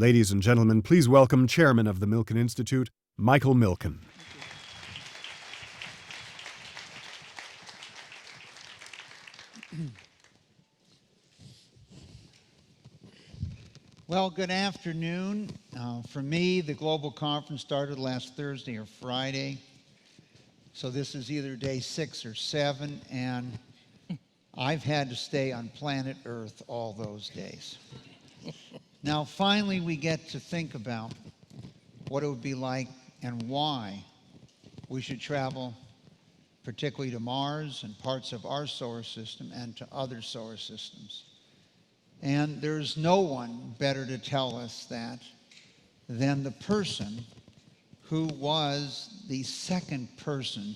Ladies and gentlemen, please welcome Chairman of the Milken Institute, Michael Milken. Well, good afternoon. For me, the global conference started last Thursday or Friday. So this is either day 6 or 7, and I've had to stay on planet Earth all those days. Now, finally, we get to think about what it would be like and why we should travel, particularly to Mars and parts of our solar system and to other solar systems. And there's no one better to tell us that than the person who was the second person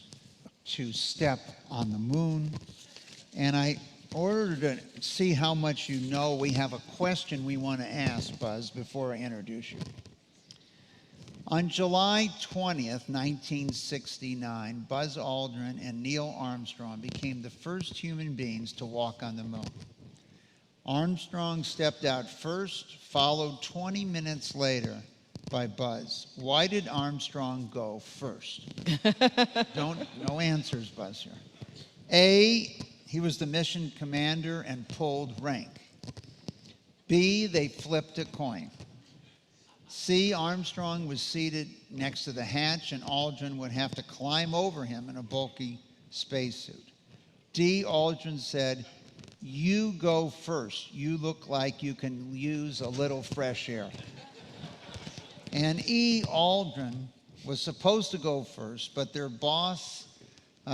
to step on the moon. And in order to see how much you know, we have a question we want to ask, Buzz, before I introduce you. On July 20th, 1969, Buzz Aldrin and Neil Armstrong became the first human beings to walk on the moon. Armstrong stepped out first, followed 20 minutes later by Buzz. Why did Armstrong go first? No answers, Buzz, here. A, he was the mission commander and pulled rank. B, they flipped a coin. C, Armstrong was seated next to the hatch and Aldrin would have to climb over him in a bulky spacesuit. D, Aldrin said, "You go first. You look like you can use a little fresh air." And E, Aldrin was supposed to go first, but their boss,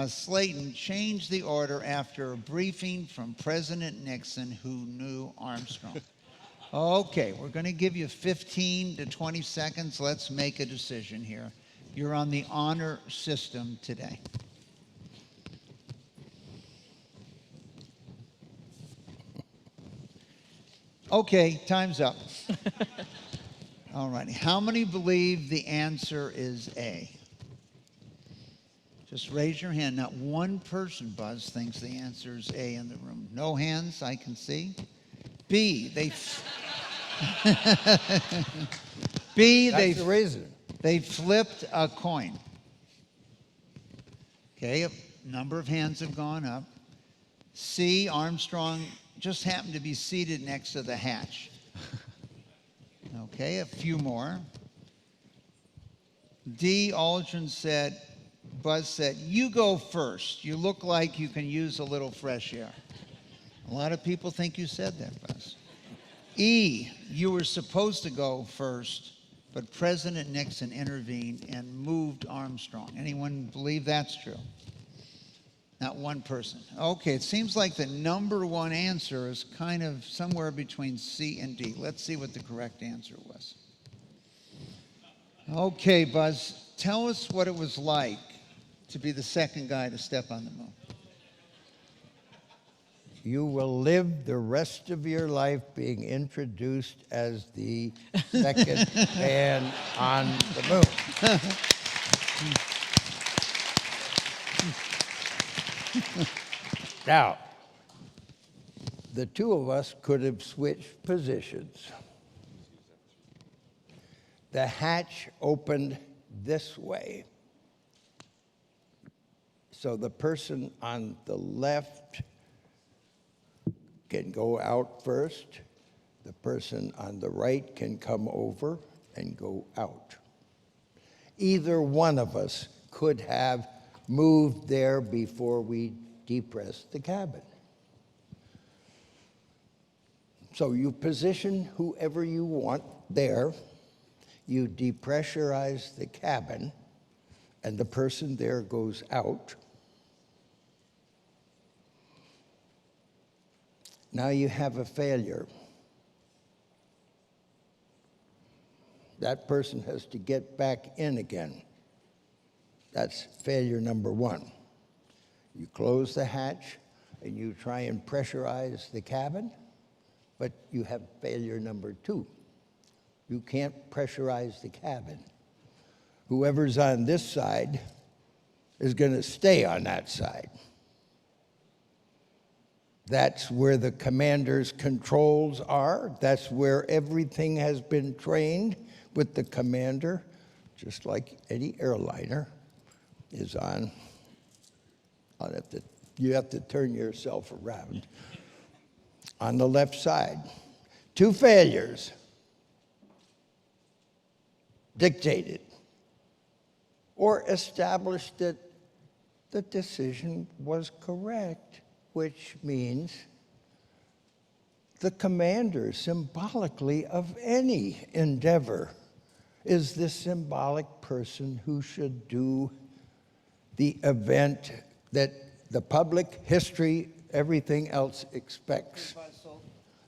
Slayton, changed the order after a briefing from President Nixon, who knew Armstrong. Okay, we're going to give you 15 to 20 seconds. Let's make a decision here. You're on the honor system today. Okay, time's up. All right, how many believe the answer is A? Just raise your hand. Not one person, Buzz, thinks the answer is A in the room. No hands I can see. B, they flipped a coin. Okay, a number of hands have gone up. C, Armstrong just happened to be seated next to the hatch. Okay, a few more. D, Aldrin said, Buzz said, "You go first. You look like you can use a little fresh air." A lot of people think you said that, Buzz. E, you were supposed to go first, but President Nixon intervened and moved Armstrong. Anyone believe that's true? Not one person. Okay, it seems like the number one answer is kind of somewhere between C and D. Let's see what the correct answer was. Okay, Buzz, tell us what it was like to be the second guy to step on the moon. You will live the rest of your life being introduced as the second man on the moon. Now, the two of us could have switched positions. The hatch opened this way. So the person on the left can go out first. The person on the right can come over and go out. Either one of us could have moved there before we depressed the cabin. So you position whoever you want there, you depressurize the cabin, and the person there goes out. Now you have a failure. That person has to get back in again. That's failure number one. You close the hatch and you try and pressurize the cabin, but you have failure number two. You can't pressurize the cabin. Whoever's on this side is going to stay on that side. That's where the commander's controls are. That's where everything has been trained with the commander, just like any airliner is on. You have to turn yourself around. On the left side, 2 failures dictated or established that the decision was correct, which means the commander, symbolically, of any endeavor, is the symbolic person who should do the event that the public, history, everything else expects.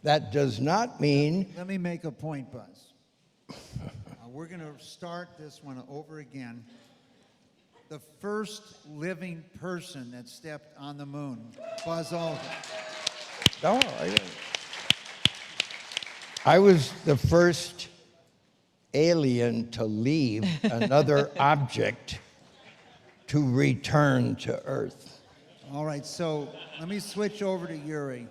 That does not mean... Let me make a point, Buzz. We're going to start this one over again. The first living person that stepped on the moon, Buzz Aldrin. No, I was the first alien to leave another object to return to Earth. All right, so let me switch over to Yuri.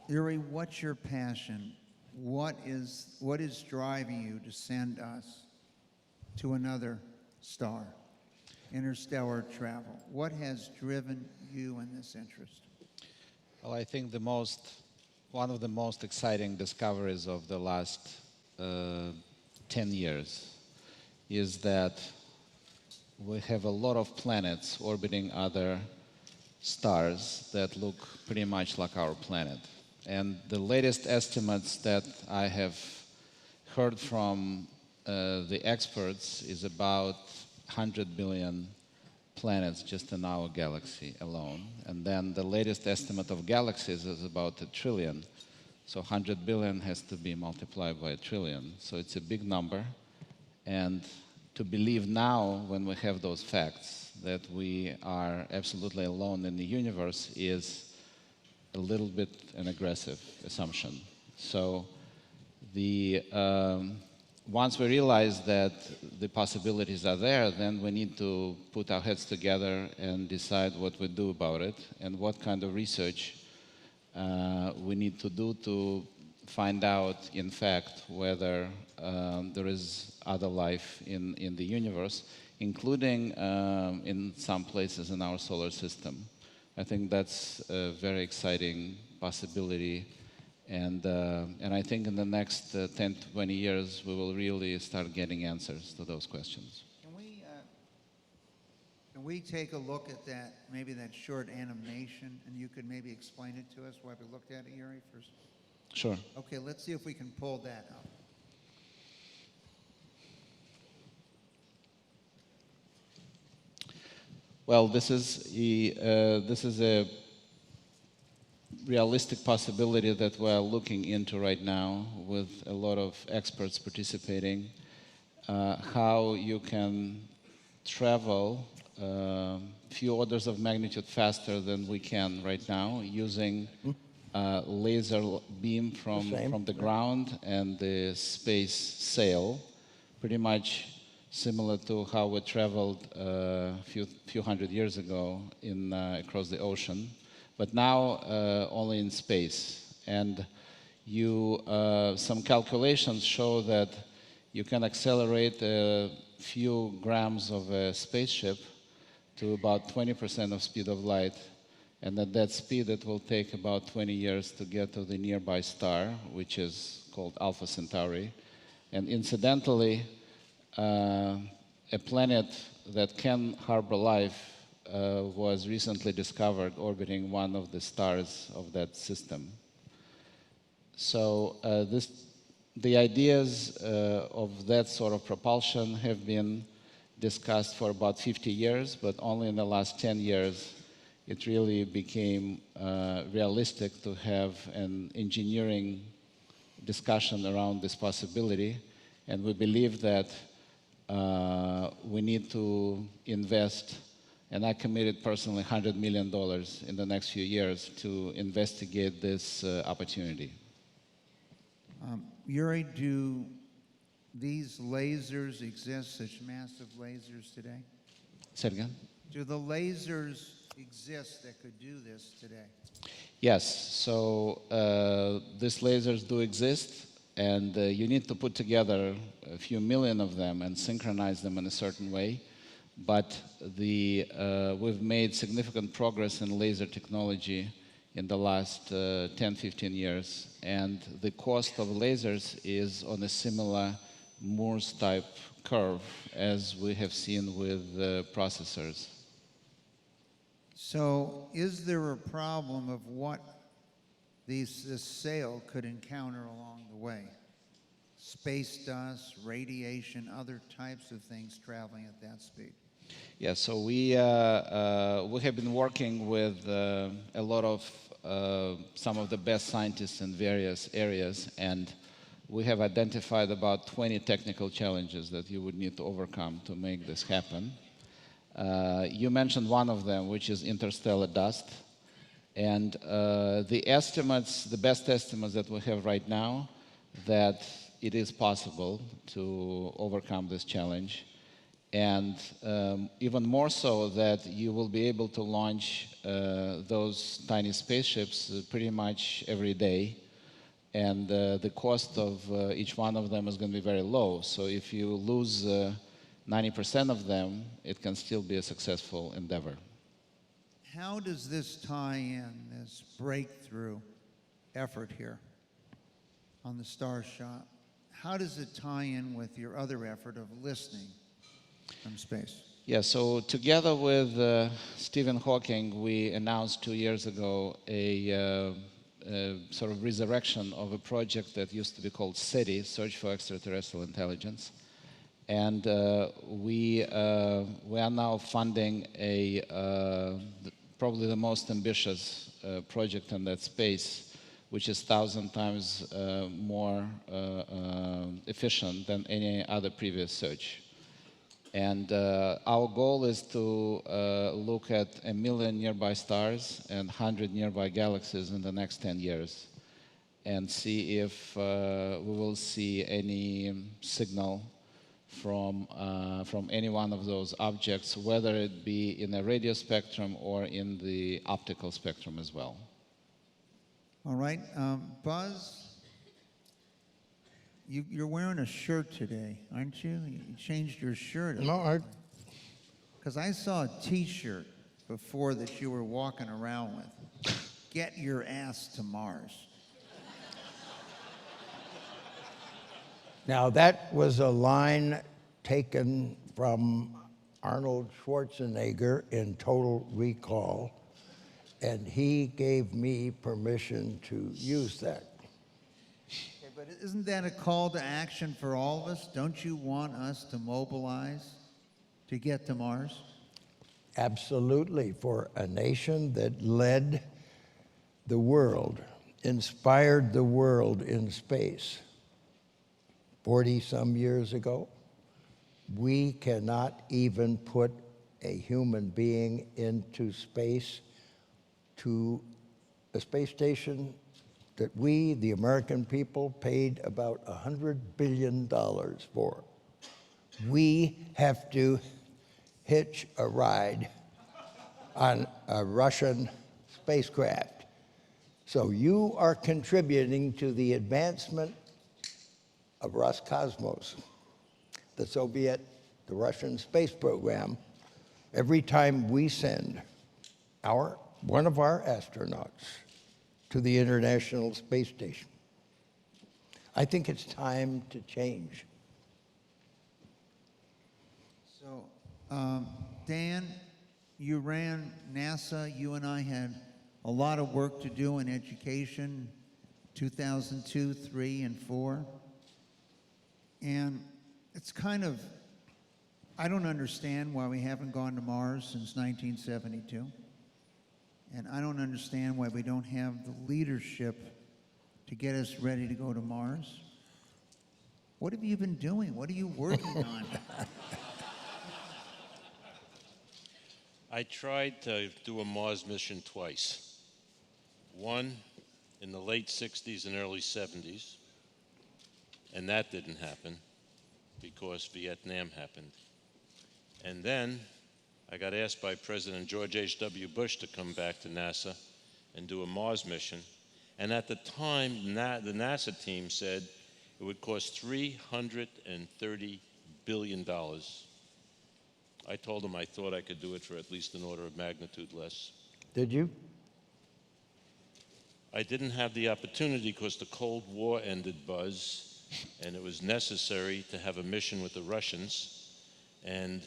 Yuri, what's your passion? What is driving you to send us to another star? Interstellar travel. What has driven you in this interest? Well, I think one of the most exciting discoveries of the last 10 years is that we have a lot of planets orbiting other stars that look pretty much like our planet. And the latest estimates that I have heard from the experts is about 100 billion planets just in our galaxy alone. And then the latest estimate of galaxies is about 1 trillion. So 100 billion has to be multiplied by 1 trillion. So it's a big number. And to believe now, when we have those facts, that we are absolutely alone in the universe is a little bit an aggressive assumption. So once we realize that the possibilities are there, then we need to put our heads together and decide what we do about it and what kind of research we need to do to find out, in fact, whether there is other life in the universe, including in some places in our solar system. I think that's a very exciting possibility, and I think in the next 10 to 20 years we will really start getting answers to those questions. Can we take a look at that, maybe that short animation, and you could maybe explain it to us while we looked at it, Yuri, first? Sure. Okay, let's see if we can pull that up. Well, this is a realistic possibility that we're looking into right now with a lot of experts participating, how you can travel a few orders of magnitude faster than we can right now using laser beam from the ground and the space sail, pretty much similar to how we traveled a few hundred years ago across the ocean, but now only in space. And some calculations show that you can accelerate a few grams of a spaceship to about 20% of speed of light, and at that speed it will take about 20 years to get to the nearby star, which is called Alpha Centauri. And incidentally, a planet that can harbor life was recently discovered orbiting one of the stars of that system. So the ideas of that sort of propulsion have been discussed for about 50 years, but only in the last 10 years it really became realistic to have an engineering discussion around this possibility. And we believe that we need to invest, and I committed personally $100 million in the next few years to investigate this opportunity. Yuri, do these lasers exist, such massive lasers today? Say it again? Do the lasers exist that could do this today? Yes, so these lasers do exist, and you need to put together a few million of them and synchronize them in a certain way. But we've made significant progress in laser technology in the last 10, 15 years, and the cost of lasers is on a similar Moore's type curve as we have seen with processors. So is there a problem of what this sail could encounter along the way? Space dust, radiation, other types of things traveling at that speed? Yeah, so we have been working with a lot of some of the best scientists in various areas, and we have identified about 20 technical challenges that you would need to overcome to make this happen. You mentioned one of them, which is interstellar dust. And the estimates, the best estimates that we have right now, that it is possible to overcome this challenge. And even more so that you will be able to launch those tiny spaceships pretty much every day. And the cost of each one of them is going to be very low. So if you lose 90% of them, it can still be a successful endeavor. How does this tie in, this breakthrough effort here on the Starshot? How does it tie in with your other effort of listening from space? Yeah, so together with Stephen Hawking, we announced 2 years ago a sort of resurrection of a project that used to be called SETI, Search for Extraterrestrial Intelligence. And we are now funding probably the most ambitious project in that space, which is 1,000 times more efficient than any other previous search. And our goal is to look at 1 million nearby stars and 100 nearby galaxies in the next 10 years and see if we will see any signal from any one of those objects, whether it be in a radio spectrum or in the optical spectrum as well. All right, Buzz, you're wearing a shirt today, aren't you? You changed your shirt. No, Because I saw a T-shirt before that you were walking around with. Get your ass to Mars. Now, that was a line taken from Arnold Schwarzenegger in Total Recall, and he gave me permission to use that. Okay, but isn't that a call to action for all of us? Don't you want us to mobilize to get to Mars? Absolutely, for a nation that led the world, inspired the world in space 40-some years ago. We cannot even put a human being into space, to a space station that we, the American people, paid about $100 billion for. We have to hitch a ride on a Russian spacecraft. So you are contributing to the advancement of Roscosmos, the Soviet, the Russian space program. Every time we send one of our astronauts to the International Space Station, I think it's time to change. So, Dan, you ran NASA. You and I had a lot of work to do in education, 2002, 3, and 4. And it's kind of, I don't understand why we haven't gone to Mars since 1972. And I don't understand why we don't have the leadership to get us ready to go to Mars. What have you been doing? What are you working on? I tried to do a Mars mission twice. One in the late 60s and early 70s, and that didn't happen because Vietnam happened. And then I got asked by President George H.W. Bush to come back to NASA and do a Mars mission. And at the time, the NASA team said it would cost $330 billion. I told them I thought I could do it for at least an order of magnitude less. Did you? I didn't have the opportunity because the Cold War ended, Buzz, and it was necessary to have a mission with the Russians. And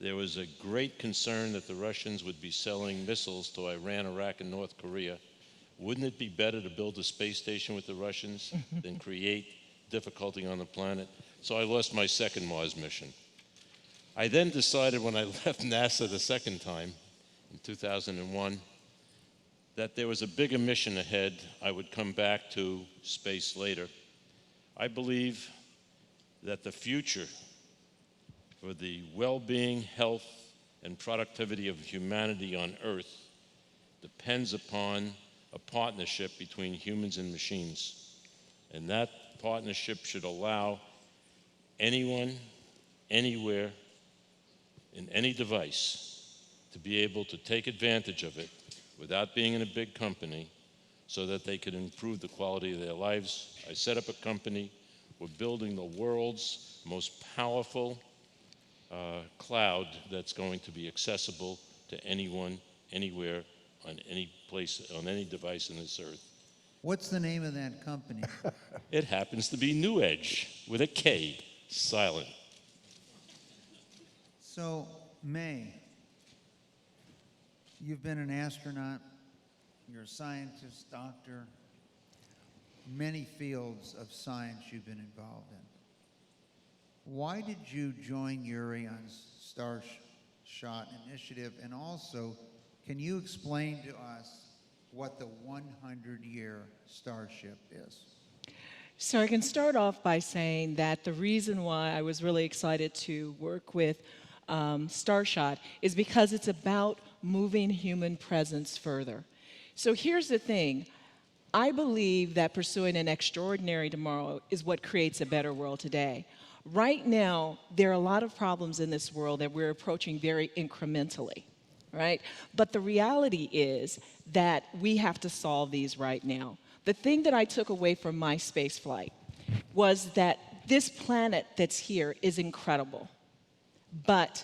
there was a great concern that the Russians would be selling missiles to Iran, Iraq, and North Korea. Wouldn't it be better to build a space station with the Russians than create difficulty on the planet? So I lost my second Mars mission. I then decided when I left NASA the second time, in 2001, that there was a bigger mission ahead. I would come back to space later. I believe that the future for the well-being, health, and productivity of humanity on Earth depends upon a partnership between humans and machines. And that partnership should allow anyone, anywhere, in any device to be able to take advantage of it without being in a big company so that they can improve the quality of their lives. I set up a company. We're building the world's most powerful cloud that's going to be accessible to anyone, anywhere, on any place, on any device in this earth. What's the name of that company? It happens to be New Edge with a K, silent. So, May, you've been an astronaut, you're a scientist, doctor, many fields of science you've been involved in. Why did you join Yuri on Starshot initiative? And also, can you explain to us what the 100-year Starship is? So I can start off by saying that the reason why I was really excited to work with Starshot is because it's about moving human presence further. So here's the thing. I believe that pursuing an extraordinary tomorrow is what creates a better world today. Right now, there are a lot of problems in this world that we're approaching very incrementally, right? But the reality is that we have to solve these right now. The thing that I took away from my space flight was that this planet that's here is incredible. But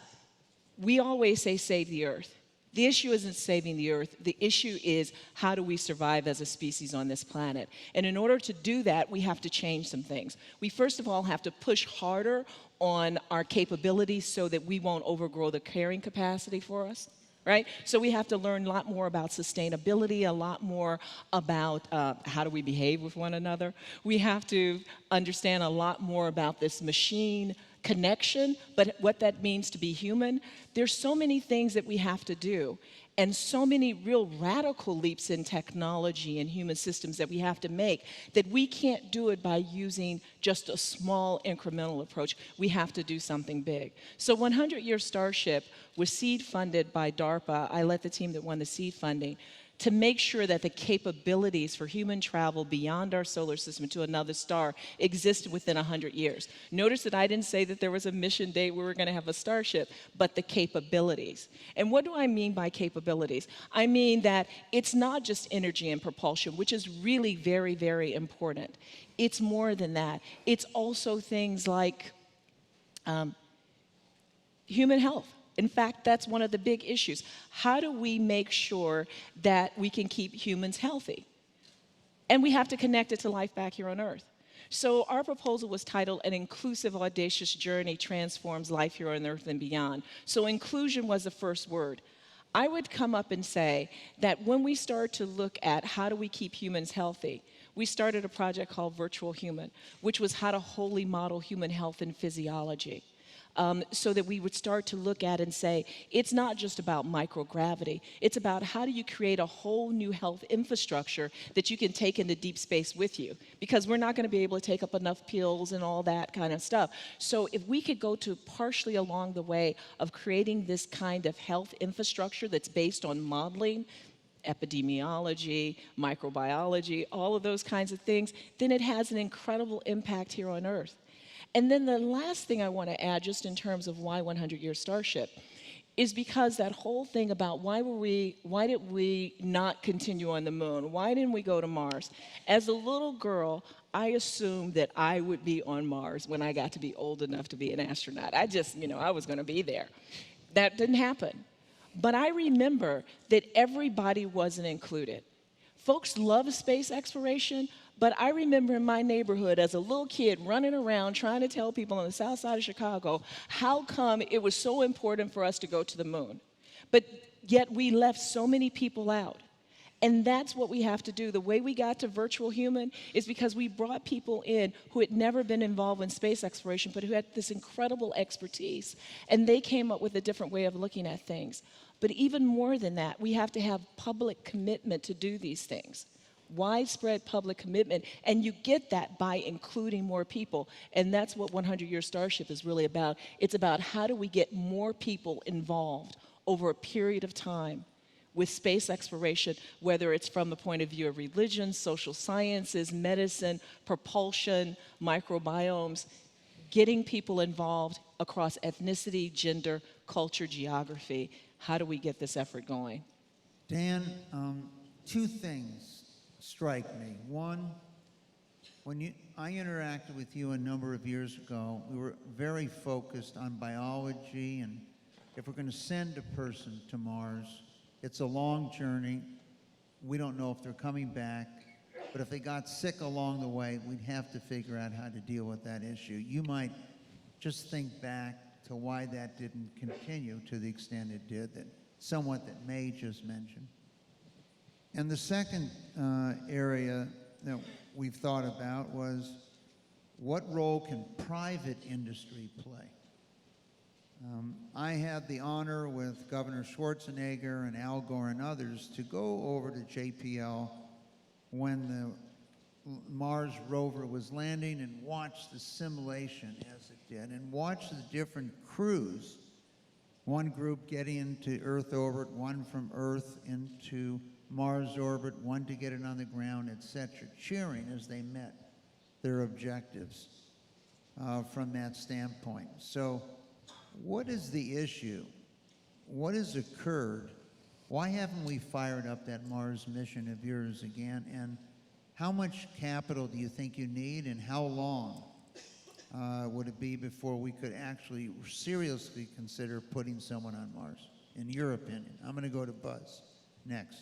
we always say save the Earth. The issue isn't saving the Earth. The issue is how do we survive as a species on this planet? And in order to do that, we have to change some things. We first of all have to push harder on our capabilities so that we won't overgrow the carrying capacity for us. Right? So we have to learn a lot more about sustainability, a lot more about how do we behave with one another. We have to understand a lot more about this machine connection, but what that means to be human. There's so many things that we have to do, and so many real radical leaps in technology and human systems that we have to make that we can't do it by using just a small incremental approach. We have to do something big. So 100-year Starship was seed funded by DARPA. I led the team that won the seed funding to make sure that the capabilities for human travel beyond our solar system to another star existed within 100 years. Notice that I didn't say that there was a mission date where we're going to have a Starship, but the capabilities. And what do I mean by capabilities? I mean that it's not just energy and propulsion, which is really very, very important. It's more than that. It's also things like human health. In fact, that's one of the big issues. How do we make sure that we can keep humans healthy? And we have to connect it to life back here on Earth. So our proposal was titled An Inclusive, Audacious Journey Transforms Life Here on Earth and Beyond. So inclusion was the first word. I would come up and say that when we start to look at how do we keep humans healthy, we started a project called Virtual Human, which was how to wholly model human health and physiology. So that we would start to look at and say, it's not just about microgravity. It's about how do you create a whole new health infrastructure that you can take into deep space with you. Because we're not going to be able to take up enough pills and all that kind of stuff. So if we could go to partially along the way of creating this kind of health infrastructure that's based on modeling, epidemiology, microbiology, all of those kinds of things, then it has an incredible impact here on Earth. And then the last thing I want to add, just in terms of why 100-year Starship, is because that whole thing about why did we not continue on the moon? Why didn't we go to Mars? As a little girl, I assumed that I would be on Mars when I got to be old enough to be an astronaut. I just, I was going to be there. That didn't happen. But I remember that everybody wasn't included. Folks love space exploration, but I remember in my neighborhood as a little kid running around trying to tell people on the south side of Chicago how come it was so important for us to go to the moon. But yet we left so many people out. And that's what we have to do. The way we got to virtual human is because we brought people in who had never been involved in space exploration, but who had this incredible expertise. And they came up with a different way of looking at things. But even more than that, we have to have public commitment to do these things. Widespread public commitment, and you get that by including more people. And that's what 100-Year Starship is really about. It's about how do we get more people involved over a period of time with space exploration, whether it's from the point of view of religion, social sciences, medicine, propulsion, microbiomes, getting people involved across ethnicity, gender, culture, geography. How do we get this effort going? Dan, two things strike me. One, when I interacted with you a number of years ago, we were very focused on biology, and if we're going to send a person to Mars, it's a long journey. We don't know if they're coming back, but if they got sick along the way, we'd have to figure out how to deal with that issue. You might just think back to why that didn't continue to the extent it did, that May just mentioned. And the second area that we've thought about was, what role can private industry play? I had the honor with Governor Schwarzenegger and Al Gore and others to go over to JPL when the Mars rover was landing and watch the simulation as it did, and watch the different crews, one group getting into Earth orbit, one from Earth into Mars orbit, one to get it on the ground, etc., cheering as they met their objectives from that standpoint. So what is the issue? What has occurred? Why haven't we fired up that Mars mission of yours again? And how much capital do you think you need, and how long would it be before we could actually seriously consider putting someone on Mars, in your opinion? I'm going to go to Buzz next.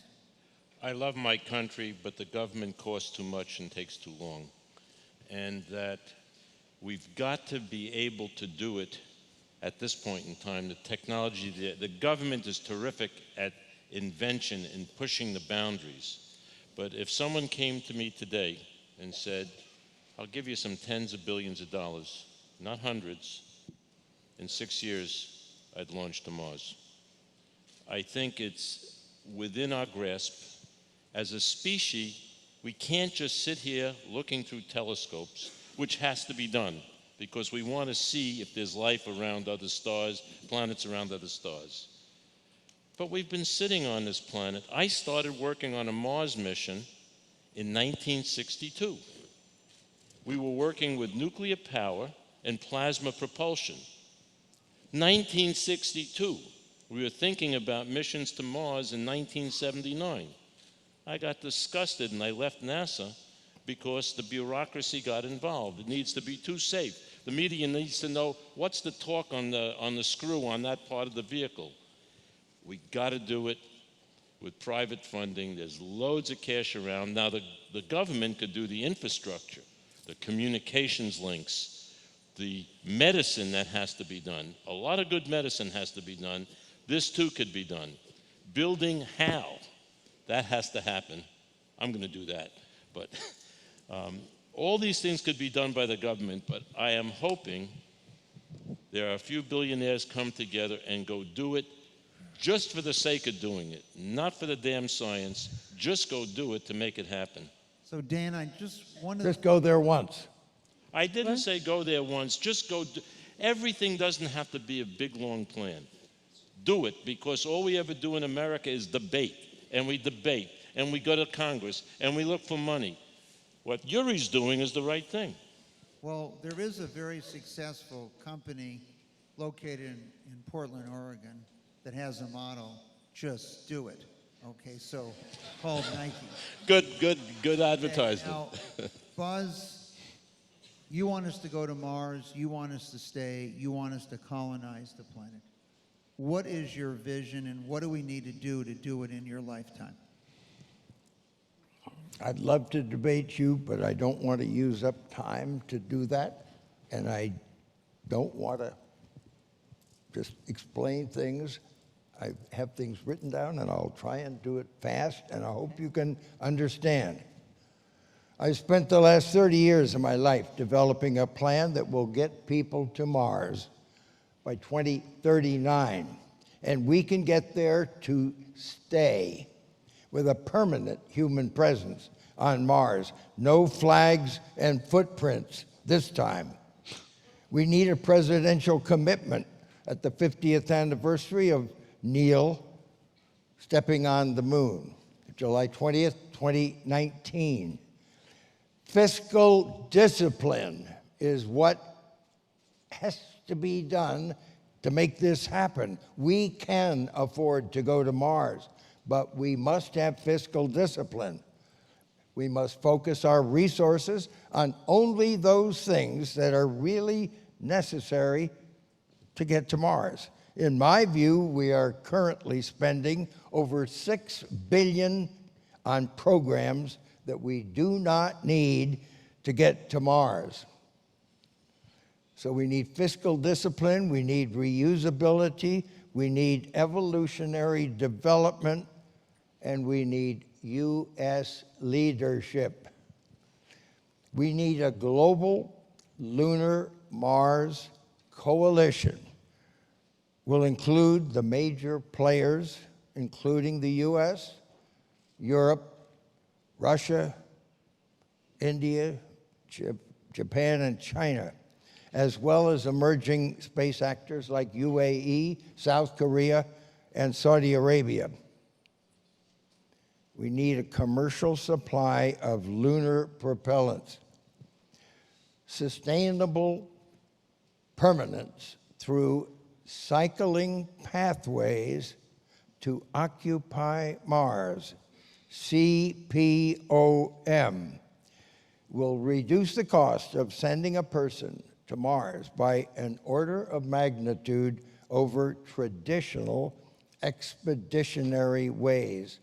I love my country, but the government costs too much and takes too long. And that we've got to be able to do it at this point in time. The technology, the government is terrific at invention and pushing the boundaries. But if someone came to me today and said, I'll give you some tens of billions of dollars, not hundreds, in 6 years, I'd launch to Mars. I think it's within our grasp. As a species, we can't just sit here looking through telescopes, which has to be done, because we want to see if there's life around other stars, planets around other stars. But we've been sitting on this planet. I started working on a Mars mission in 1962. We were working with nuclear power and plasma propulsion. 1962. We were thinking about missions to Mars in 1979. I got disgusted and I left NASA because the bureaucracy got involved. It needs to be too safe. The media needs to know what's the torque on the screw on that part of the vehicle. We got to do it with private funding. There's loads of cash around. Now the government could do the infrastructure, the communications links, the medicine that has to be done. A lot of good medicine has to be done. This too could be done. Building how? That has to happen. I'm going to do that. But all these things could be done by the government, but I am hoping there are a few billionaires come together and go do it just for the sake of doing it, not for the damn science. Just go do it to make it happen. So Dan, I just wanted Just go there once. I didn't say go there once, just go do. Everything doesn't have to be a big, long plan. Do it, because all we ever do in America is debate, and we go to Congress, and we look for money. What Yuri's doing is the right thing. Well, there is a very successful company located in Portland, Oregon, that has a motto, just do it. Okay, so called Nike. Good advertisement. Now, Buzz, you want us to go to Mars, you want us to stay, you want us to colonize the planet. What is your vision and what do we need to do it in your lifetime? I'd love to debate you, but I don't want to use up time to do that. And I don't want to just explain things. I have things written down, and I'll try and do it fast, and I hope you can understand. I spent the last 30 years of my life developing a plan that will get people to Mars by 2039. And we can get there to stay with a permanent human presence on Mars. No flags and footprints this time. We need a presidential commitment at the 50th anniversary of Neil stepping on the moon, July 20th, 2019. Fiscal discipline is what has to be done to make this happen. We can afford to go to Mars, but we must have fiscal discipline. We must focus our resources on only those things that are really necessary to get to Mars. In my view, we are currently spending over $6 billion on programs that we do not need to get to Mars. So we need fiscal discipline, we need reusability, we need evolutionary development, and we need U.S. leadership. We need a global lunar Mars coalition. Will include the major players, including the U.S., Europe, Russia, India, Japan, and China, as well as emerging space actors like UAE, South Korea, and Saudi Arabia. We need a commercial supply of lunar propellants. Sustainable permanence through cycling pathways to occupy Mars, CPOM, will reduce the cost of sending a person to Mars by an order of magnitude over traditional expeditionary ways.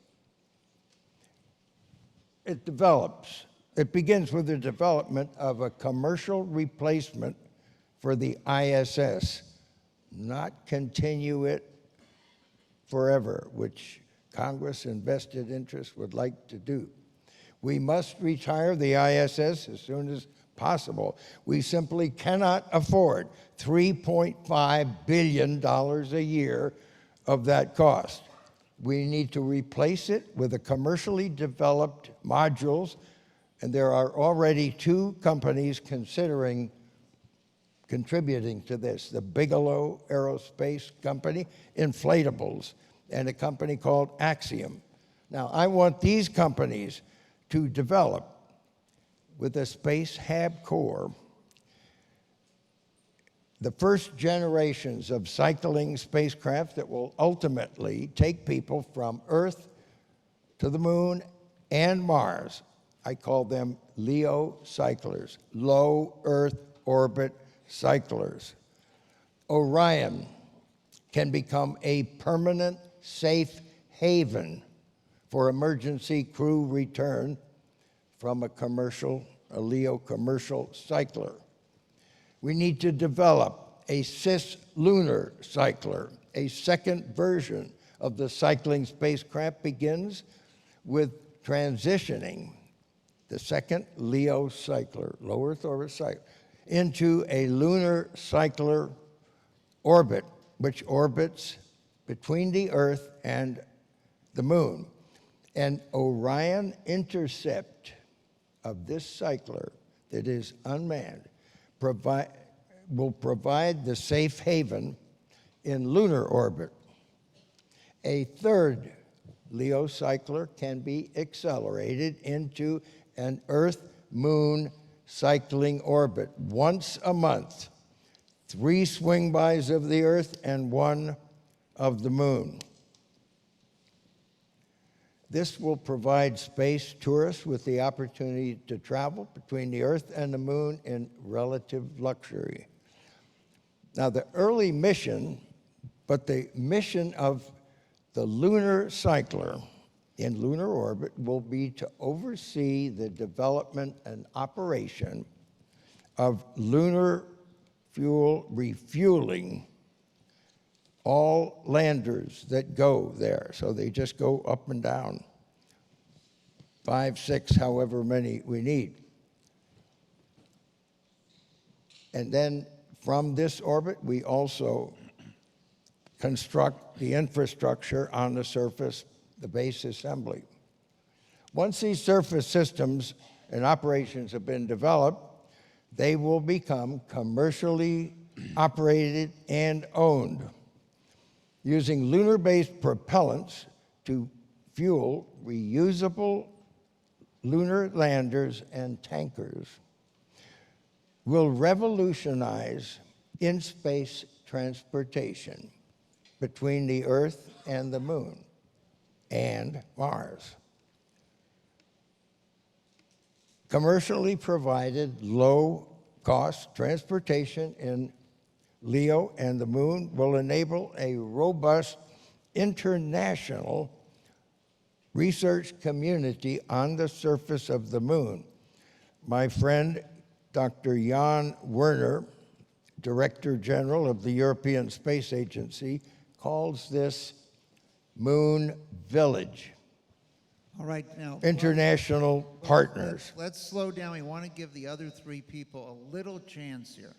It begins with the development of a commercial replacement for the ISS, not continue it forever, which Congress and vested interests would like to do. We must retire the ISS as soon as possible. We simply cannot afford $3.5 billion a year of that cost. We need to replace it with a commercially developed modules, and there are already 2 companies contributing to this, the Bigelow Aerospace Company, inflatables, and a company called Axiom. Now, I want these companies to develop with a space hab core the first generations of cycling spacecraft that will ultimately take people from Earth to the moon and Mars. I call them LEO cyclers, low Earth orbit cyclers. Orion can become a permanent safe haven for emergency crew return from a LEO commercial cycler. We need to develop a cislunar cycler. A second version of the cycling spacecraft begins with transitioning the second LEO cycler, low Earth orbit cycler, into a lunar cycler orbit, which orbits between the Earth and the moon. An Orion intercept of this cycler that is unmanned will provide the safe haven in lunar orbit. A third LEO cycler can be accelerated into an Earth-Moon cycling orbit once a month, 3 swing-bys of the Earth and 1 of the moon. This will provide space tourists with the opportunity to travel between the Earth and the moon in relative luxury. Now, the early mission, but the mission of the lunar cycler in lunar orbit will be to oversee the development and operation of lunar fuel refueling all landers that go there. So they just go up and down, 5, 6, however many we need. And then from this orbit, we also construct the infrastructure on the surface, the base assembly. Once these surface systems and operations have been developed, they will become commercially operated and owned, using lunar-based propellants to fuel reusable lunar landers and tankers, will revolutionize in-space transportation between the Earth and the Moon and Mars. Commercially provided low-cost transportation in LEO and the Moon will enable a robust international research community on the surface of the Moon. My friend, Dr. Jan Werner, Director General of the European Space Agency, calls this Moon Village. All right, now. International partners. Let's slow down. We want to give the other three people a little chance here.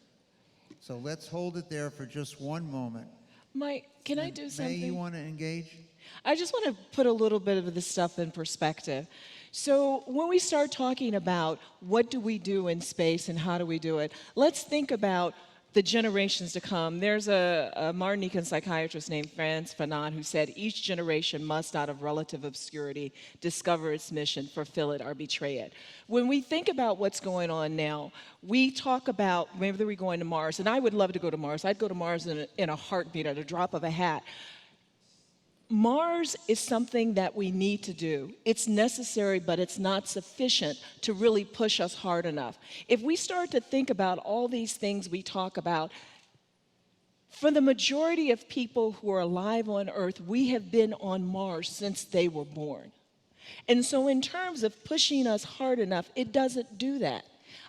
So let's hold it there for just one moment. Mike, can I do something? May, you want to engage? I just want to put a little bit of this stuff in perspective. So when we start talking about what do we do in space and how do we do it, let's think about the generations to come. There's a Martinican psychiatrist named Frantz Fanon who said each generation must, out of relative obscurity, discover its mission, fulfill it, or betray it. When we think about what's going on now, we talk about maybe we're going to Mars, and I would love to go to Mars. I'd go to Mars in a heartbeat, at a drop of a hat. Mars is something that we need to do. It's necessary, but it's not sufficient to really push us hard enough. If we start to think about all these things we talk about, for the majority of people who are alive on Earth, we have been on Mars since they were born. And so in terms of pushing us hard enough, it doesn't do that.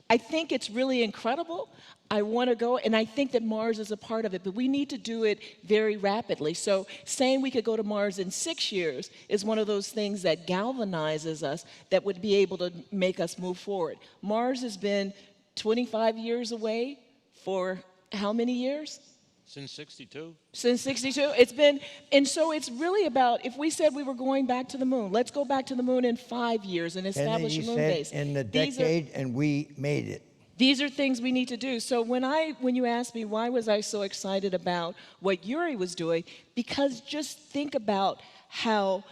I think it's really incredible. I want to go, and I think that Mars is a part of it, but we need to do it very rapidly. So saying we could go to Mars in 6 years is one of those things that galvanizes us, that would be able to make us move forward. Mars has been 25 years away for how many years? Since 62? Since 62. It's been, and so it's really about, if we said we were going back to the moon, let's go back to the moon in 5 years and establish a moon base. In the decade, and we made it. These are things we need to do. So when you asked me why was I so excited about what Yuri was doing, because just think about how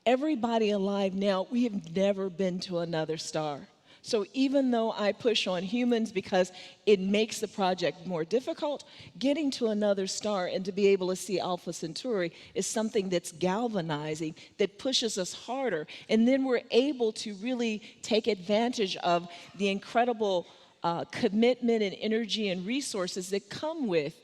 everybody alive now, we have never been to another star. So even though I push on humans because it makes the project more difficult, getting to another star and to be able to see Alpha Centauri is something that's galvanizing, that pushes us harder. And then we're able to really take advantage of the incredible commitment and energy and resources that come with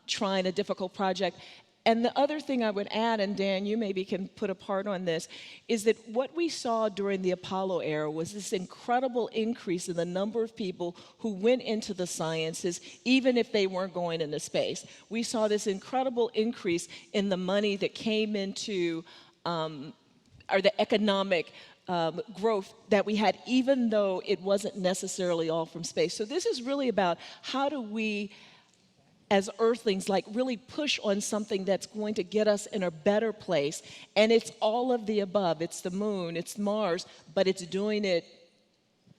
trying a difficult project. And the other thing I would add, and Dan, you maybe can put a part on this, is that what we saw during the Apollo era was this incredible increase in the number of people who went into the sciences, even if they weren't going into space. We saw this incredible increase in the money that came into, or the economic growth that we had, even though it wasn't necessarily all from space. So this is really about how do we, as Earthlings, like really push on something that's going to get us in a better place. And it's all of the above. It's the moon, it's Mars, but it's doing it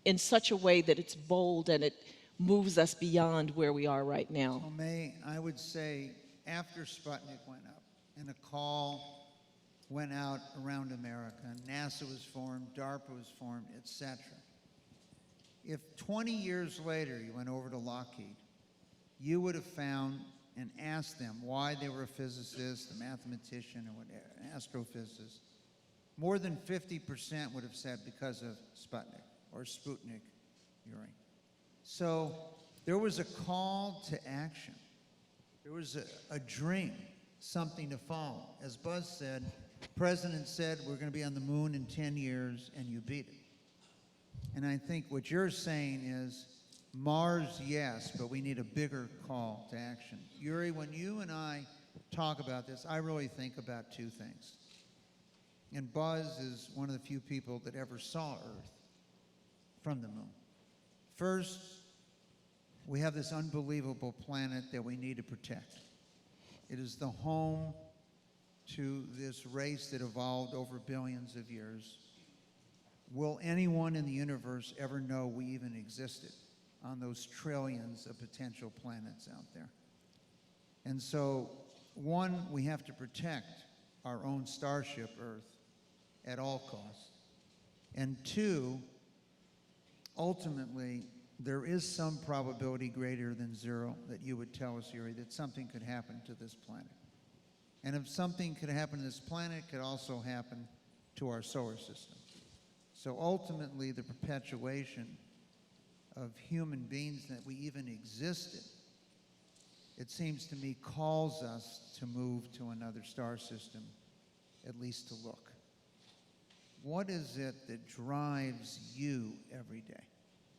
in such a way that it's bold and it moves us beyond where we are right now. Well, May, I would say after Sputnik went up and a call went out around America, NASA was formed, DARPA was formed, etc. If 20 years later you went over to Lockheed, you would have found and asked them why they were a physicist, a mathematician, or whatever, an astrophysicist, more than 50% would have said because of Sputnik or Sputnik, Yuri. So there was a call to action. There was a dream, something to follow. As Buzz said, the president said we're going to be on the moon in 10 years, and you beat it. And I think what you're saying is Mars, yes, but we need a bigger call to action. Yuri, when you and I talk about this, I really think about two things. And Buzz is one of the few people that ever saw Earth from the moon. First, we have this unbelievable planet that we need to protect. It is the home to this race that evolved over billions of years. Will anyone in the universe ever know we even existed on those trillions of potential planets out there? And so, one, we have to protect our own Starship, Earth, at all costs. And two, ultimately, there is some probability greater than zero that you would tell us, Yuri, that something could happen to this planet. And if something could happen to this planet, it could also happen to our solar system. So ultimately, the perpetuation of human beings that we even existed, it seems to me, calls us to move to another star system, at least to look. What is it that drives you every day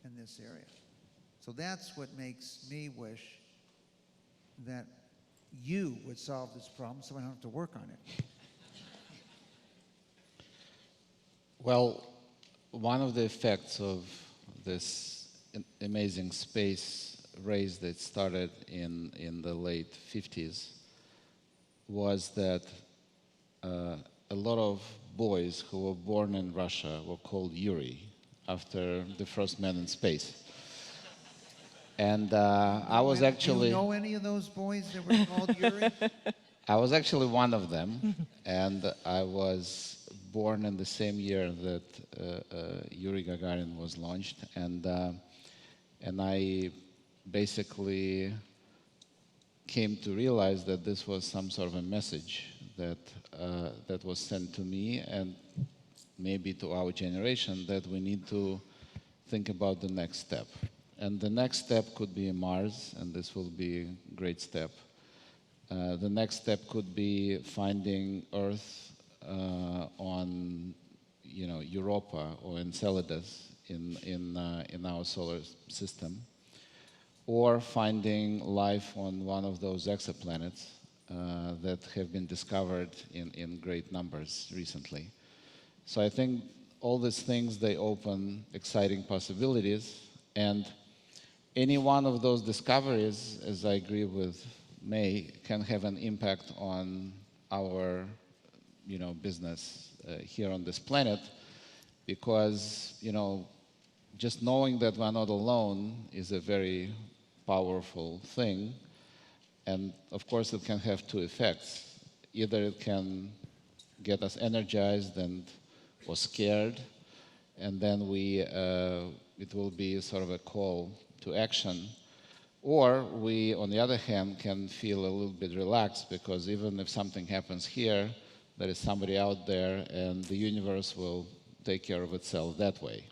in this area? So that's what makes me wish that you would solve this problem so I don't have to work on it. Well, one of the effects of this amazing space race that started in the late 50s was that a lot of boys who were born in Russia were called Yuri after the first man in space. And I was actually... Do you know any of those boys that were called Yuri? I was actually one of them, and I was born in the same year that Yuri Gagarin was launched, and I basically came to realize that this was some sort of a message that was sent to me and maybe to our generation, that we need to think about the next step. And the next step could be Mars, and this will be a great step. The next step could be finding Earth on, Europa or Enceladus in our solar system, or finding life on one of those exoplanets that have been discovered in great numbers recently. So I think all these things, they open exciting possibilities, and any one of those discoveries, as I agree with May, can have an impact on our business here on this planet, because just knowing that we're not alone is a very powerful thing. And of course it can have two effects. Either it can get us energized or scared, and then it will be sort of a call to action. Or we, on the other hand, can feel a little bit relaxed, because even if something happens here, there is somebody out there, and the universe will take care of itself that way.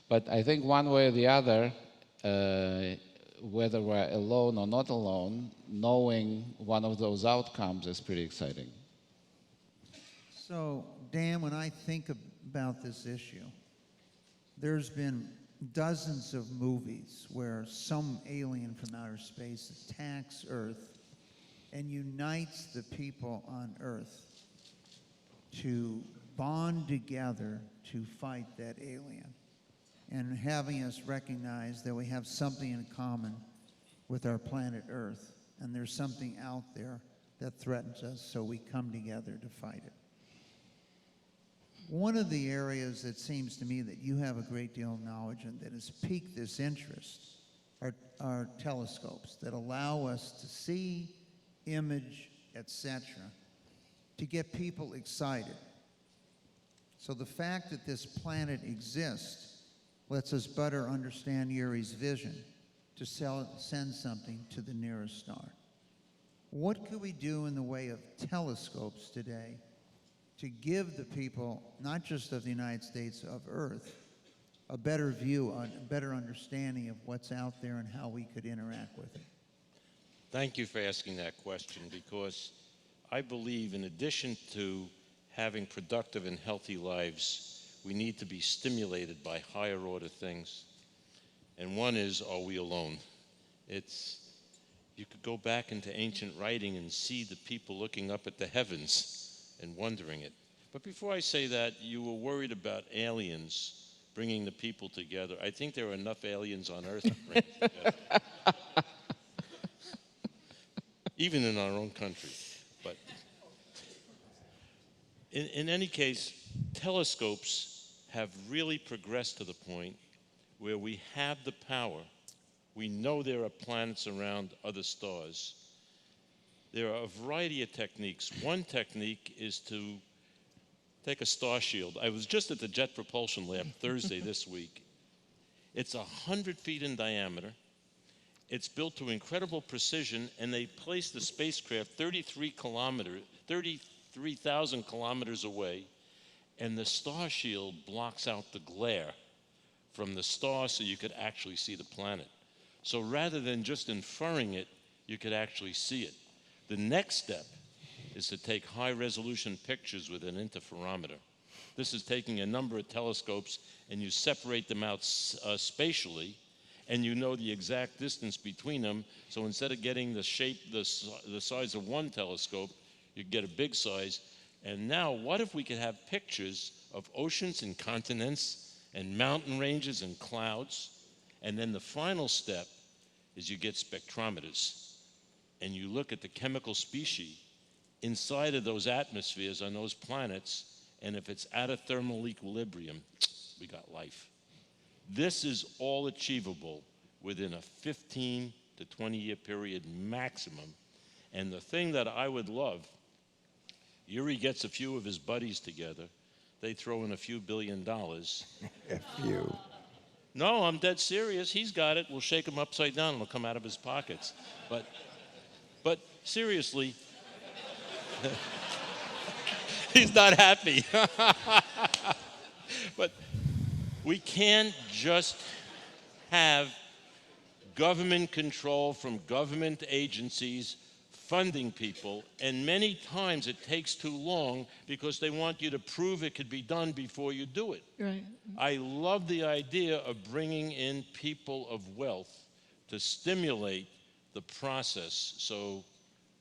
But I think one way or the other, whether we're alone or not alone, knowing one of those outcomes is pretty exciting. So, Dan, when I think about this issue, there's been dozens of movies where some alien from outer space attacks Earth and unites the people on Earth to bond together to fight that alien, and having us recognize that we have something in common with our planet Earth, and there's something out there that threatens us, so we come together to fight it. One of the areas that seems to me that you have a great deal of knowledge in that has piqued this interest are telescopes that allow us to see, image, etc., to get people excited. So the fact that this planet exists lets us better understand Yuri's vision to send something to the nearest star. what could we do in the way of telescopes today to give the people, not just of the United States, of Earth, a better view, a better understanding of what's out there and how we could interact with it? Thank you for asking that question, because I believe in addition to having productive and healthy lives, we need to be stimulated by higher order things. And one is, are we alone? You could go back into ancient writing and see the people looking up at the heavens and wondering it. But before I say that, you were worried about aliens bringing the people together. I think there are enough aliens on Earth to bring us together. Even in our own country. But in any case, telescopes have really progressed to the point where we have the power. We know there are planets around other stars. There are a variety of techniques. One technique is to take a star shield. I was just at the Jet Propulsion Lab Thursday this week. It's 100 feet in diameter. It's built to incredible precision, and they place the spacecraft 33,000 kilometers away, and the star shield blocks out the glare from the star so you could actually see the planet. So rather than just inferring it, you could actually see it. The next step is to take high-resolution pictures with an interferometer. This is taking a number of telescopes, and you separate them out spatially, and you know the exact distance between them. So instead of getting the size of one telescope, you get a big size. And now, what if we could have pictures of oceans and continents and mountain ranges and clouds? And then the final step is you get spectrometers, and you look at the chemical species inside of those atmospheres on those planets, and if it's at a thermal equilibrium, we got life. This is all achievable within a 15 to 20-year period maximum. And the thing that I would love, Yuri gets a few of his buddies together. They throw in a few $1 billion. A few. No, I'm dead serious. He's got it. We'll shake him upside down and it'll come out of his pockets. But seriously, he's not happy. But we can't just have government control from government agencies funding people, and many times it takes too long because they want you to prove it could be done before you do it. Right. I love the idea of bringing in people of wealth to stimulate the process. So,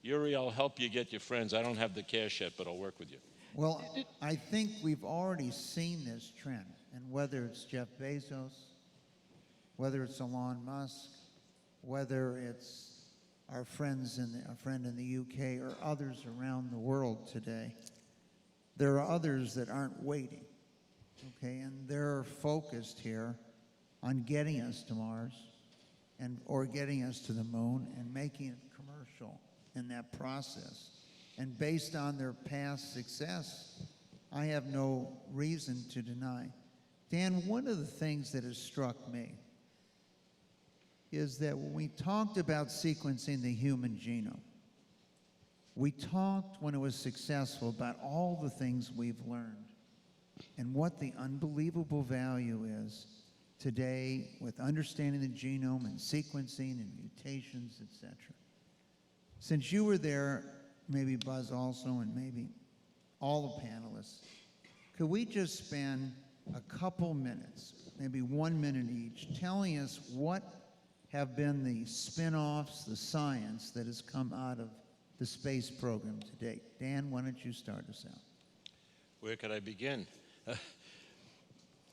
Yuri, I'll help you get your friends. I don't have the cash yet, but I'll work with you. Well, I think we've already seen this trend, and whether it's Jeff Bezos, whether it's Elon Musk, whether it's our friend in the UK or others around the world today, there are others that aren't waiting, okay? And they're focused here on getting us to Mars or getting us to the moon and making it commercial in that process. And based on their past success, I have no reason to deny. Dan, one of the things that has struck me is that when we talked about sequencing the human genome, we talked when it was successful about all the things we've learned and what the unbelievable value is today with understanding the genome and sequencing and mutations, etc. Since you were there, maybe Buzz also, and maybe all the panelists, could we just spend a couple minutes, maybe 1 minute each, telling us what have been the spin-offs, the science that has come out of the space program to date? Dan, why don't you start us out? Where could I begin?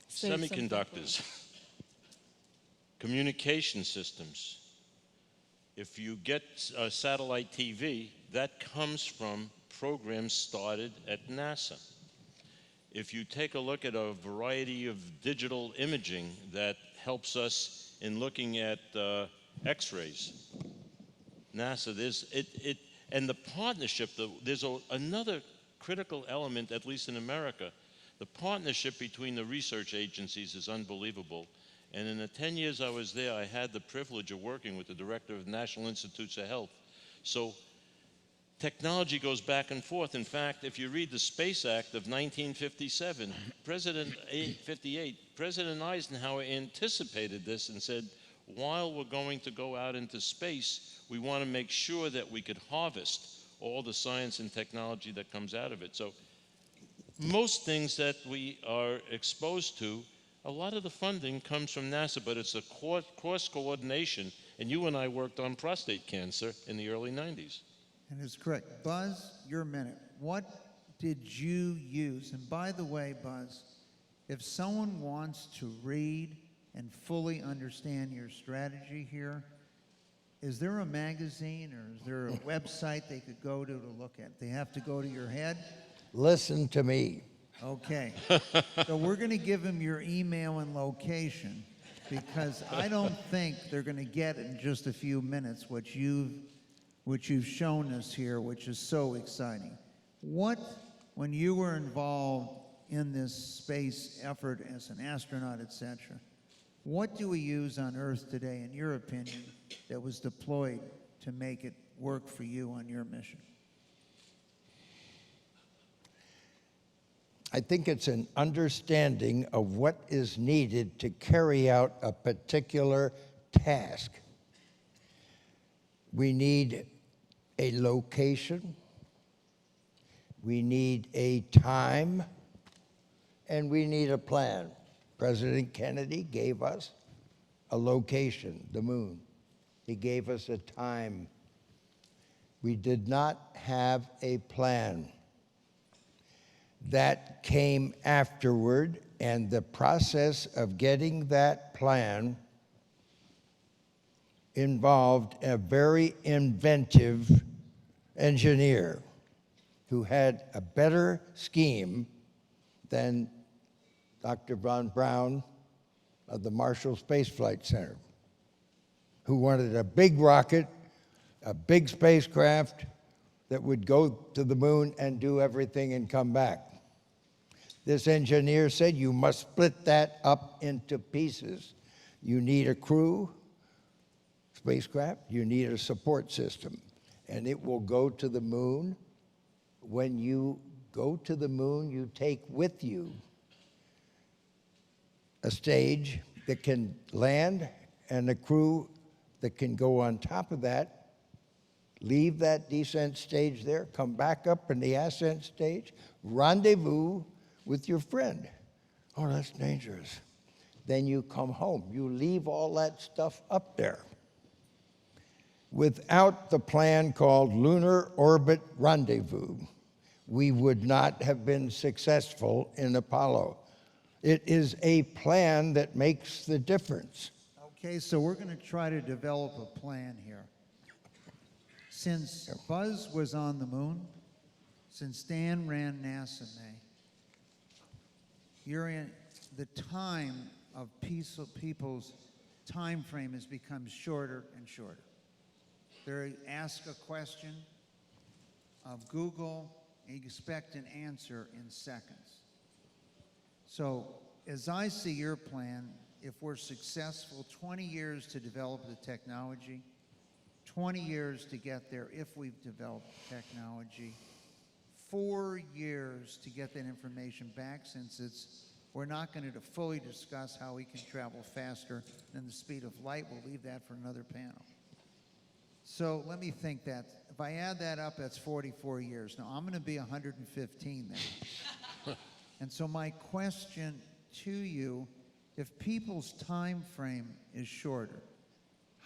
Say Semiconductors, communication systems. If you get satellite TV, that comes from programs started at NASA. If you take a look at a variety of digital imaging that helps us in looking at X-rays, NASA, and the partnership, there's another critical element, at least in America. The partnership between the research agencies is unbelievable. And in the 10 years I was there, I had the privilege of working with the director of National Institutes of Health. So technology goes back and forth. In fact, if you read the Space Act of 1957, President Eisenhower anticipated this and said, while we're going to go out into space, we want to make sure that we could harvest all the science and technology that comes out of it. So most things that we are exposed to, a lot of the funding comes from NASA, but it's a cross coordination. And you and I worked on prostate cancer in the early 90s. And it's correct. Buzz, your minute. What did you use? And by the way, Buzz, if someone wants to read and fully understand your strategy here, is there a magazine or is there a website they could go to look at? They have to go to your head? Listen to me. Okay. So we're going to give them your email and location because I don't think they're going to get in just a few minutes what you've shown us here, which is so exciting. What, when you were involved in this space effort as an astronaut, etc., what do we use on Earth today, in your opinion, that was deployed to make it work for you on your mission? I think it's an understanding of what is needed to carry out a particular task. We need a location, we need a time, and we need a plan. President Kennedy gave us a location, the moon. He gave us a time. We did not have a plan. That came afterward, and the process of getting that plan involved a very inventive engineer who had a better scheme than Dr. Von Braun of the Marshall Space Flight Center, who wanted a big rocket, a big spacecraft that would go to the moon and do everything and come back. This engineer said, you must split that up into pieces. You need a crew, spacecraft, you need a support system, and it will go to the moon. When you go to the moon, you take with you a stage that can land and a crew that can go on top of that, leave that descent stage there, come back up in the ascent stage, rendezvous with your friend. Oh, that's dangerous. Then you come home. You leave all that stuff up there. Without the plan called Lunar Orbit Rendezvous, we would not have been successful in Apollo. It is a plan that makes the difference. Okay, so we're going to try to develop a plan here. Since Buzz was on the moon, since Dan ran NASA May, the time of people's time frame has become shorter and shorter. They ask a question of Google and expect an answer in seconds. So as I see your plan, if we're successful, 20 years to develop the technology, 20 years to get there if we've developed technology, 4 years to get that information back, since we're not going to fully discuss how we can travel faster than the speed of light. We'll leave that for another panel. So let me think that. If I add that up, that's 44 years. Now, I'm going to be 115 then. And so my question to you, if people's time frame is shorter,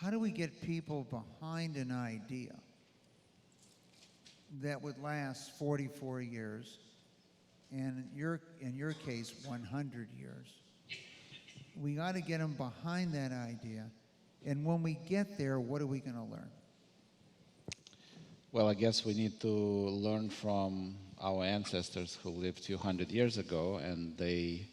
how do we get people behind an idea that would last 44 years, and in your case, 100 years? We got to get them behind that idea, and when we get there, what are we going to learn? Well, I guess we need to learn from our ancestors who lived a few hundred years ago, and they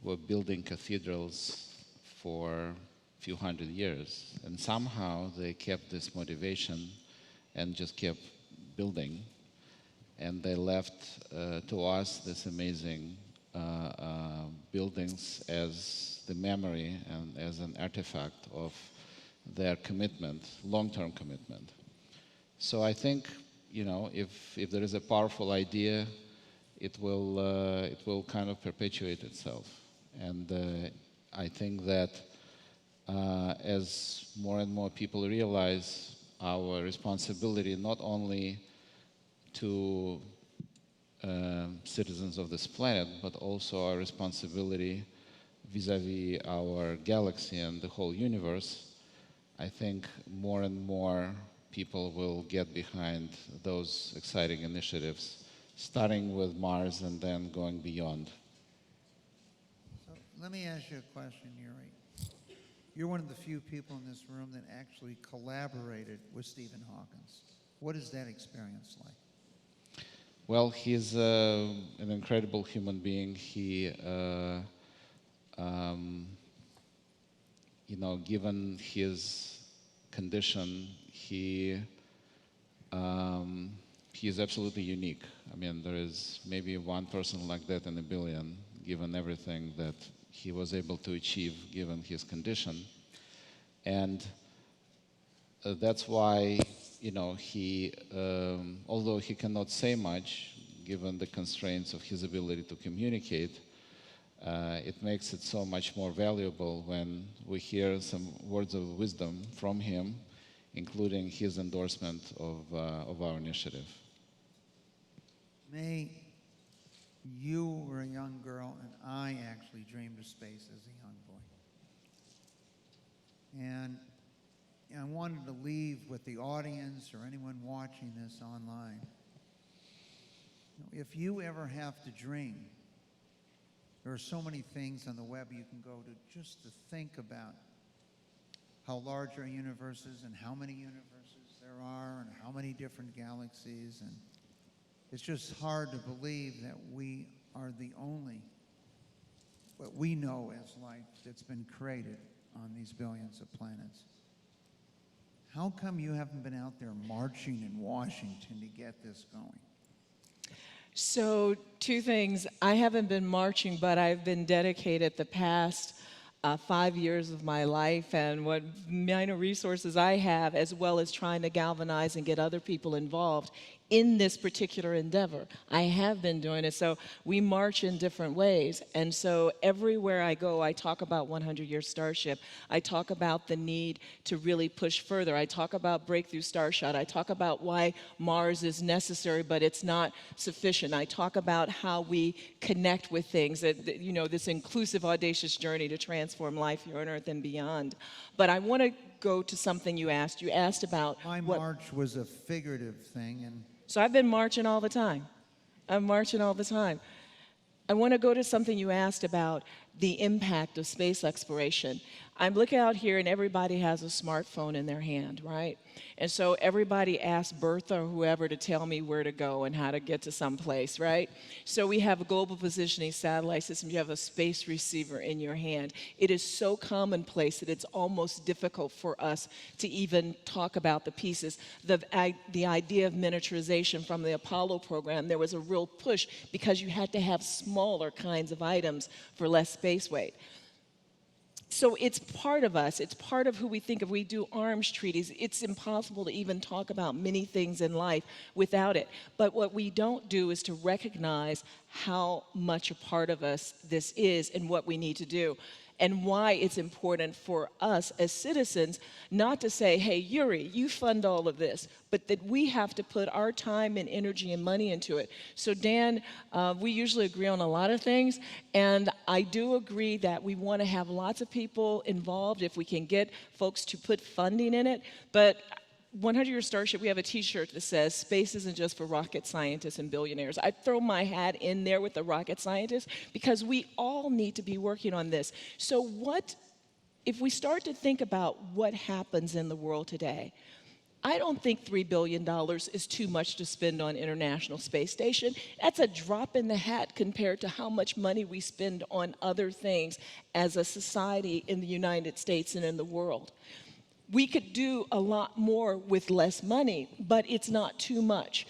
were building cathedrals for a few hundred years. And somehow they kept this motivation and just kept building. And they left to us this amazing buildings as the memory and as an artifact of their commitment, long-term commitment. So I think if there is a powerful idea, it will kind of perpetuate itself. And I think that as more and more people realize our responsibility not only to citizens of this planet, but also our responsibility vis-a-vis our galaxy and the whole universe, I think more and more people will get behind those exciting initiatives, starting with Mars and then going beyond. So let me ask you a question, Yuri. You're one of the few people in this room that actually collaborated with Stephen Hawking. What is that experience like? Well, he's an incredible human being. He, given his condition, he is absolutely unique. I mean, there is maybe one person like that in a billion, given everything that he was able to achieve given his condition. And that's why, he, although he cannot say much, given the constraints of his ability to communicate, it makes it so much more valuable when we hear some words of wisdom from him, including his endorsement of our initiative. May, you were a young girl, and I actually dreamed of space as a young boy. And I wanted to leave with the audience or anyone watching this online. If you ever have to dream, there are so many things on the web you can go to just to think about how large our universe is and how many universes there are and how many different galaxies. And it's just hard to believe that we are the only, what we know as life that's been created on these billions of planets. How come you haven't been out there marching in Washington to get this going? So, two things. I haven't been marching, but I've been dedicated the past 5 years of my life and what minor resources I have, as well as trying to galvanize and get other people involved in this particular endeavor. I have been doing it. So we march in different ways. And so everywhere I go, I talk about 100-year Starship. I talk about the need to really push further. I talk about breakthrough Starshot. I talk about why Mars is necessary, but it's not sufficient. I talk about how we connect with things, this inclusive, audacious journey to transform life here on Earth and beyond. But I want to go to something you asked. You asked about my march was a figurative thing, and so I've been marching all the time. I'm marching all the time. I want to go to something you asked about, the impact of space exploration. I'm looking out here and everybody has a smartphone in their hand, right? And so everybody asks Bertha or whoever to tell me where to go and how to get to someplace, right? So we have a global positioning satellite system. You have a space receiver in your hand. It is so commonplace that it's almost difficult for us to even talk about the pieces. The idea of miniaturization from the Apollo program, there was a real push because you had to have smaller kinds of items for less space weight. So it's part of us. It's part of who we think of. We do arms treaties. It's impossible to even talk about many things in life without it. But what we don't do is to recognize how much a part of us this is and what we need to do. And why it's important for us as citizens not to say, hey, Yuri, you fund all of this, but that we have to put our time and energy and money into it. So Dan, we usually agree on a lot of things, and I do agree that we want to have lots of people involved if we can get folks to put funding in it, but 100-year Starship, we have a t-shirt that says, space isn't just for rocket scientists and billionaires. I throw my hat in there with the rocket scientists because we all need to be working on this. So if we start to think about what happens in the world today, I don't think $3 billion is too much to spend on International Space Station. That's a drop in the hat compared to how much money we spend on other things as a society in the United States and in the world. We could do a lot more with less money, but it's not too much.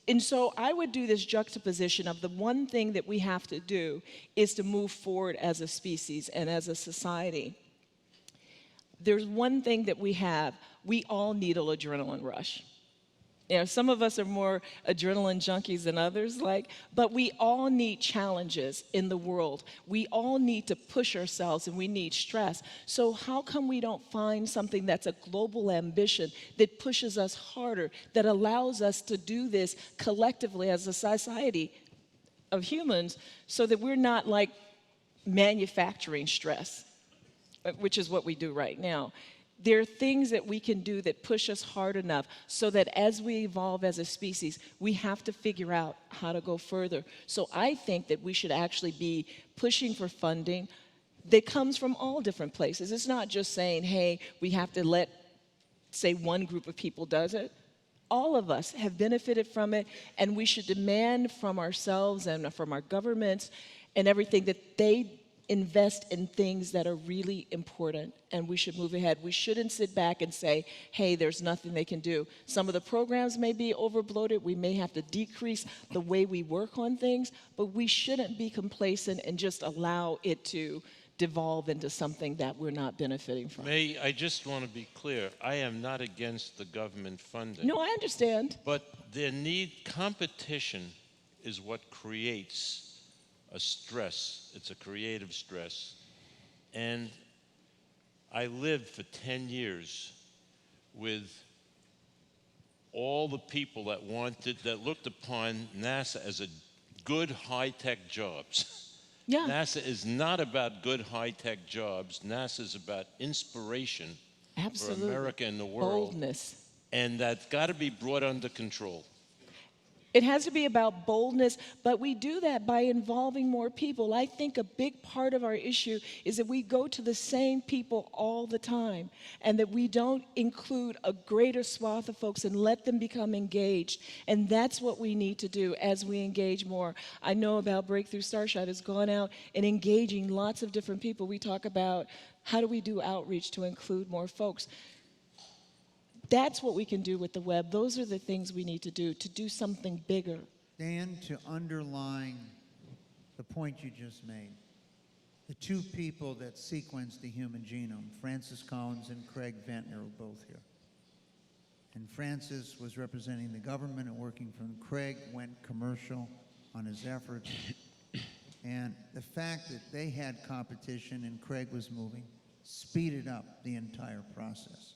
And so I would do this juxtaposition of the one thing that we have to do is to move forward as a species and as a society. There's one thing that we all need an adrenaline rush. You know, some of us are more adrenaline junkies than others, but we all need challenges in the world. We all need to push ourselves and we need stress. So how come we don't find something that's a global ambition that pushes us harder, that allows us to do this collectively as a society of humans so that we're not like manufacturing stress, which is what we do right now. There are things that we can do that push us hard enough so that as we evolve as a species, we have to figure out how to go further. So I think that we should actually be pushing for funding that comes from all different places. It's not just saying, hey, we have to let, say, one group of people does it. All of us have benefited from it, and we should demand from ourselves and from our governments and everything that they invest in things that are really important, and we should move ahead. We shouldn't sit back and say, hey, there's nothing they can do. Some of the programs may be overbloated. We may have to decrease the way we work on things, but we shouldn't be complacent and just allow it to devolve into something that we're not benefiting from. May, I just want to be clear. I am not against the government funding. No, I understand. But competition is what creates a stress. It's a creative stress. And I lived for 10 years with all the people that looked upon NASA as a good high-tech jobs. Yeah. NASA is not about good high-tech jobs. NASA is about inspiration Absolutely. for America and the world. Boldness. And that's got to be brought under control. It has to be about boldness, but we do that by involving more people. I think a big part of our issue is that we go to the same people all the time and that we don't include a greater swath of folks and let them become engaged. And that's what we need to do as we engage more. I know about Breakthrough Starshot has gone out and engaging lots of different people. We talk about how do we do outreach to include more folks. That's what we can do with the web. Those are the things we need to do something bigger. Dan, to underline the point you just made, the two people that sequenced the human genome, Francis Collins and Craig Ventnor, were both here. And Francis was representing the government and working from Craig, went commercial on his efforts. And the fact that they had competition and Craig was moving speeded up the entire process.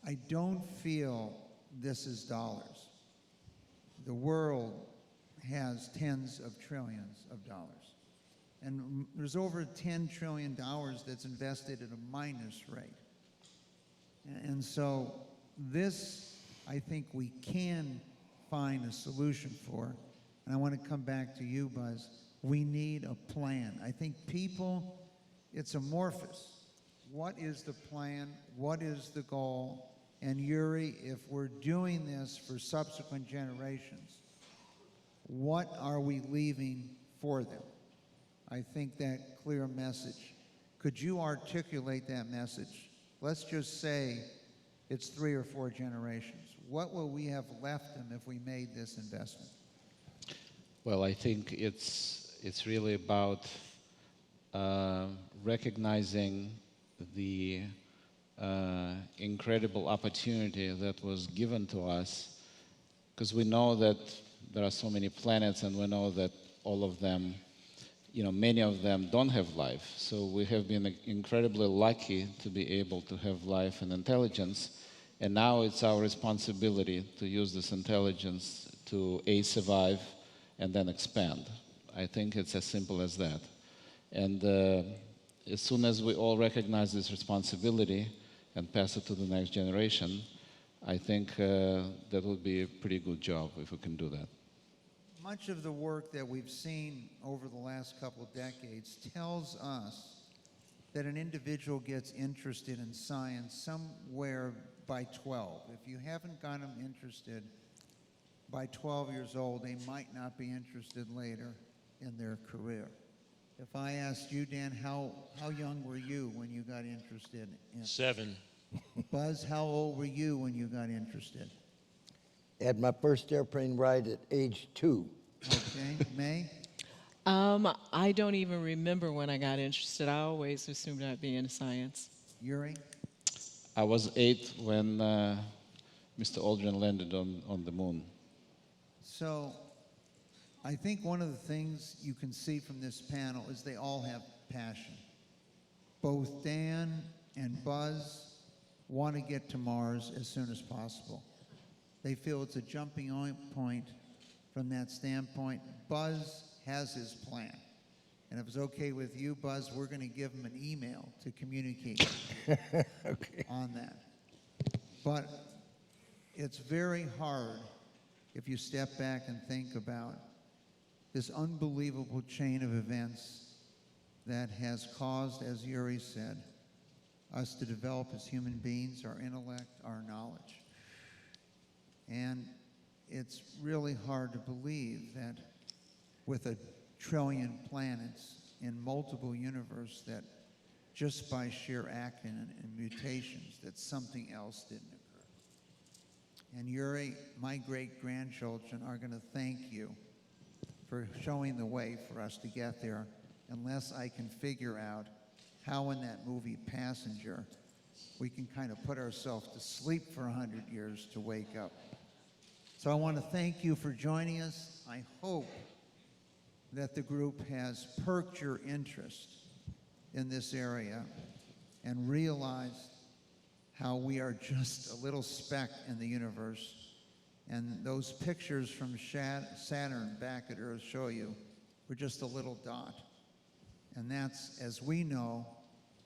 I don't feel this is dollars. The world has tens of trillions of dollars. And there's over $10 trillion that's invested at a minus rate. And so this, I think we can find a solution for. And I want to come back to you, Buzz. We need a plan. I think people, it's amorphous. What is the plan? What is the goal? And Yuri, if we're doing this for subsequent generations, what are we leaving for them? I think that clear message. Could you articulate that message? Let's just say it's 3 or 4 generations. What will we have left them if we made this investment? Well, I think it's really about recognizing the incredible opportunity that was given to us, because we know that there are so many planets and we know that all of them, many of them don't have life. So we have been incredibly lucky to be able to have life and intelligence, and now it's our responsibility to use this intelligence to survive and then expand. I think it's as simple as that. And as soon as we all recognize this responsibility and pass it to the next generation, I think that would be a pretty good job if we can do that. Much of the work that we've seen over the last couple of decades tells us that an individual gets interested in science somewhere by 12. If you haven't got them interested by 12 years old, they might not be interested later in their career. If I asked you, Dan, how young were you when you got interested in 7. Buzz, how old were you when you got interested? I had my first airplane ride at age 2. Okay, May? I don't even remember when I got interested. I always assumed I'd be into science. Yuri? I was 8 when Mr. Aldrin landed on the moon? So I think one of the things you can see from this panel is they all have passion. Both Dan and Buzz want to get to Mars as soon as possible. They feel it's a jumping on point from that standpoint. Buzz has his plan. And if it's okay with you, Buzz, we're going to give him an email to communicate Okay. on that. But it's very hard if you step back and think about this unbelievable chain of events that has caused, as Yuri said, us to develop as human beings, our intellect, our knowledge. And it's really hard to believe that with 1 trillion planets in multiple universes, that just by sheer accident and mutations, that something else didn't occur. And Yuri, my great-grandchildren are going to thank you for showing the way for us to get there, unless I can figure out how in that movie Passenger we can kind of put ourselves to sleep for 100 years to wake up. So I want to thank you for joining us. I hope that the group has perked your interest in this area and realized how we are just a little speck in the universe. And those pictures from Saturn back at Earth show you we're just a little dot. And that's, as we know,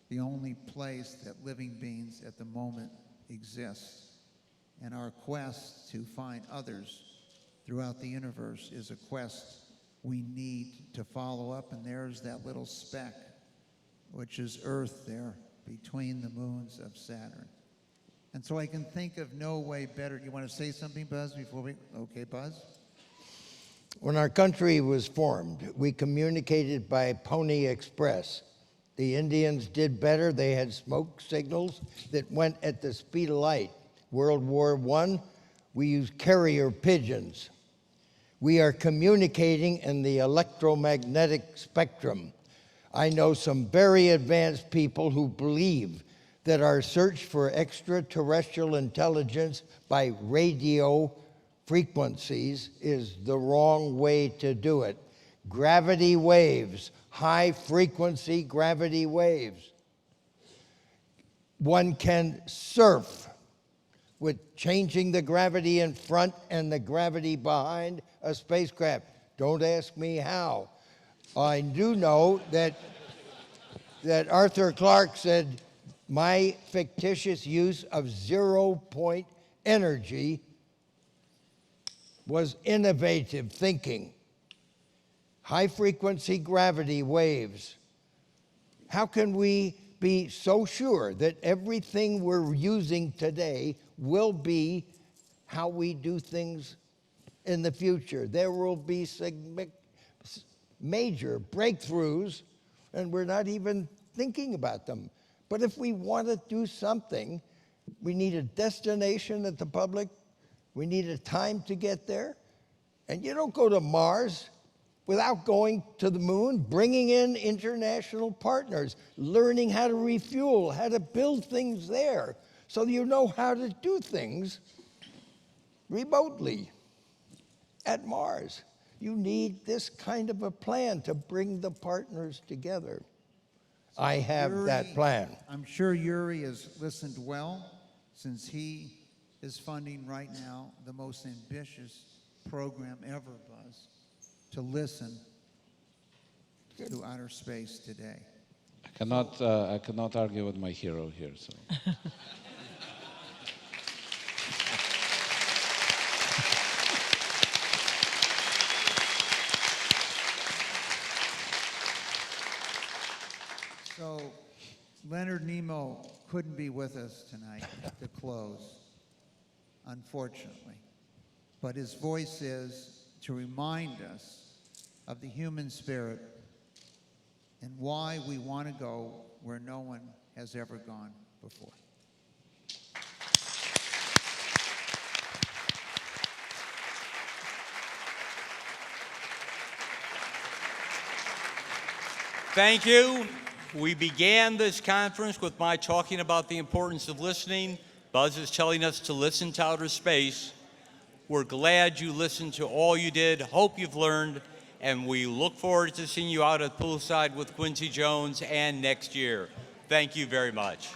the only place that living beings at the moment exist. And our quest to find others throughout the universe is a quest we need to follow up. And there's that little speck, which is Earth there between the moons of Saturn. And so I can think of no way better. You want to say something, Buzz, before we... Okay, Buzz? When our country was formed, we communicated by Pony Express. The Indians did better. They had smoke signals that went at the speed of light. World War I, we used carrier pigeons. We are communicating in the electromagnetic spectrum. I know some very advanced people who believe that our search for extraterrestrial intelligence by radio frequencies is the wrong way to do it. Gravity waves, high-frequency gravity waves. One can surf with changing the gravity in front and the gravity behind a spacecraft. Don't ask me how. I do know that Arthur Clarke said, my fictitious use of zero-point energy was innovative thinking. High-frequency gravity waves. How can we be so sure that everything we're using today will be how we do things in the future? There will be major breakthroughs, and we're not even thinking about them. But if we want to do something, we need a destination at the public. We need a time to get there. And you don't go to Mars without going to the moon, bringing in international partners, learning how to refuel, how to build things there, so you know how to do things remotely at Mars. You need this kind of a plan to bring the partners together. I have that plan. I'm sure Yuri has listened well, since he is funding right now the most ambitious program ever, Buzz, to listen to outer space today. I cannot argue with my hero here. So. So Leonard Nimoy couldn't be with us tonight to close, unfortunately. But his voice is to remind us of the human spirit and why we want to go where no one has ever gone before. Thank you. We began this conference with my talking about the importance of listening. Buzz is telling us to listen to outer space. We're glad you listened to all you did. Hope you've learned. And we look forward to seeing you out at poolside with Quincy Jones and next year. Thank you very much.